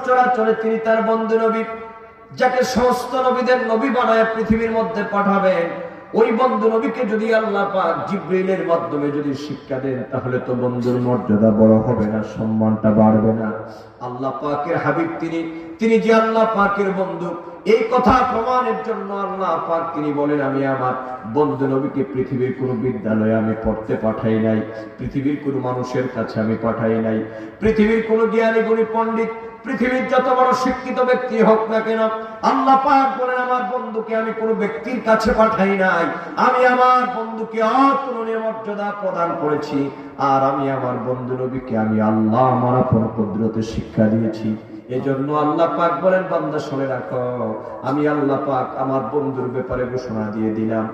চরাচরে তিনি তার বন্ধু নবী, যাকে সমস্ত নবীদের নবী বানায় পৃথিবীর মধ্যে পাঠাবেন, ওই বন্ধু নবীকে যদি আল্লাহ পাক জিবরিলের মাধ্যমে যদি শিক্ষা দেন, তাহলে তো বন্ধুর মর্যাদা বড় হবে না, সম্মানটা বাড়বে না। আল্লাহ পাকের হাবিব তিনি যে আল্লাহ পাকের বন্ধু, এই কথা প্রমাণের জন্য আল্লাহ পাক তিনি বলেন, আমি আমার বন্ধু নবীকে পৃথিবীর কোনো বিদ্যালয়ে আমি পড়তে পাঠাই নাই, পৃথিবীর কোনো মানুষের কাছে আমি পাঠাই নাই, পৃথিবীর কোনো জ্ঞানী গুণী পণ্ডিত, পৃথিবীর যত বড় শিক্ষিত ব্যক্তি হোক না কেন, আল্লাহ পাক বলেন আমার বন্ধুকে আমি কোনো ব্যক্তির কাছে পাঠাই নাই, আমি আমার বন্ধুকে অতুলনীয় মর্যাদা প্রদান করেছি। আর আমি আমার বন্ধু নবীকে আমি আল্লাহ আমার আপন কুদরতে শিক্ষা দিয়েছি। এজন্য আল্লাহ পাক বলেন, বান্দা শুনে রাখো, আমি আল্লাহ পাক আমার বন্ধুর ব্যাপারে ঘোষণা দিয়ে দিলাম,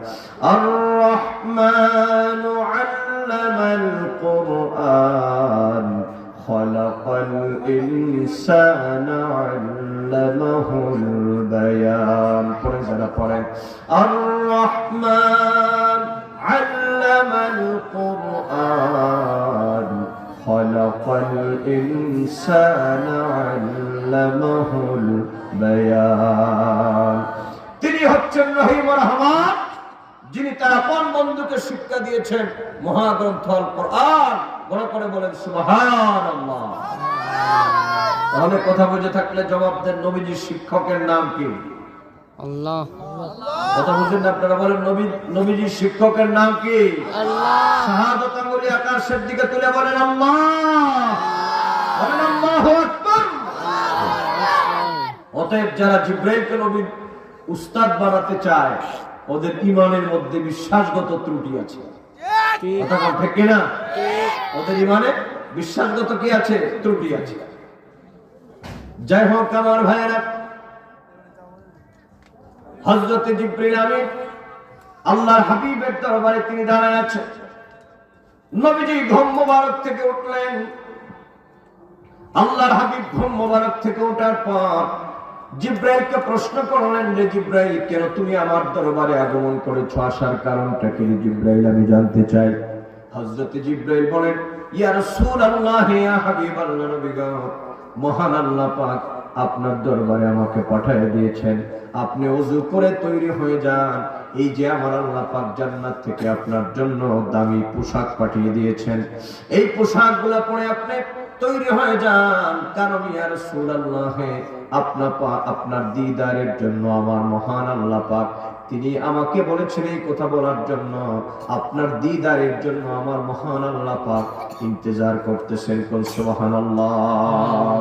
আর রহমানু আল্লামাল কুরআন খালাকাল ইনসানা আল্লামাহুল বায়ান। পড়ে যারা পড়েন, আর রহমান আল্লামাল কুরআন খালাকাল ইনসানা আল্লামাহুল বায়ান। তিনি হচ্ছেন রহিম ও রহমান, যিনি তার আপন বন্ধুকে শিক্ষা দিয়েছেন মহাগ্রন্থ আল কোরআন। বড় করে বলেন সুবহানাল্লাহ। তাহলে কথা বুঝে থাকলে জবাব দেন, নবীজির শিক্ষকের নাম কি? আল্লাহ। কথা বুঝেন না আপনারা? বলেন নবীজির শিক্ষকের নাম কি? আল্লাহ। শাহাদাত আঙ্গুলি আকাশের দিকে তুলে বলেন আল্লাহ। বলেন আল্লাহু আকবার। অতএব যারা জিবরাইলকে নবীর উস্তাদ বানাতে চায়, ওদের ঈমানের মধ্যে বিশ্বাসগত ত্রুটি আছে। কথা ঠিক কি না? ওদের ঈমানে বিশ্বাসগত কি আছে? ত্রুটি আছে। যাই হোক আমার ভাইয়েরা, হযরত জিবরিল আমিন আল্লাহর হাবিবের দরবারে তিনি দাঁড়ায় আছেন। নবীজি ঘুম মোবারক থেকে উঠলেন। আল্লাহর হাবিব ঘুম মোবারক থেকে ওঠার পর জিবরাইলকে প্রশ্ন করলেন, যে জিবরাইল, কেন তুমি আমার দরবারে আগমন করেছো? আসার কারণটা কি জিবরাইল, আমি জানতে চাই। হযরত জিবরাইল বলেন, ইয়া রাসূলুল্লাহ, ইয়া হাবিবাল্লাহ, নবী গো, মহান আল্লাহ পাক আপনার দরবারে আমাকে পাঠিয়ে দিয়েছেন। আপনি ওযু করে তৈরি হয়ে যান। এই যে আমার আল্লাহ পাক জান্নাত থেকে আপনার জন্য দামি পোশাক পাঠিয়ে দিয়েছেন, এই পোশাকগুলো পরে আপনি তৈরি হয়ে যান। কারণ ইয়া রাসূলুল্লাহ, আপনার দিদারের জন্য আমার মহান আল্লাহ পাক তিনি আমাকে বলেছেন এই কথা বলার জন্য। আপনার দিদারের জন্য আমার মহান আল্লাহ পাক ইন্তজার করতেছেন। কোন সুবহানাল্লাহ।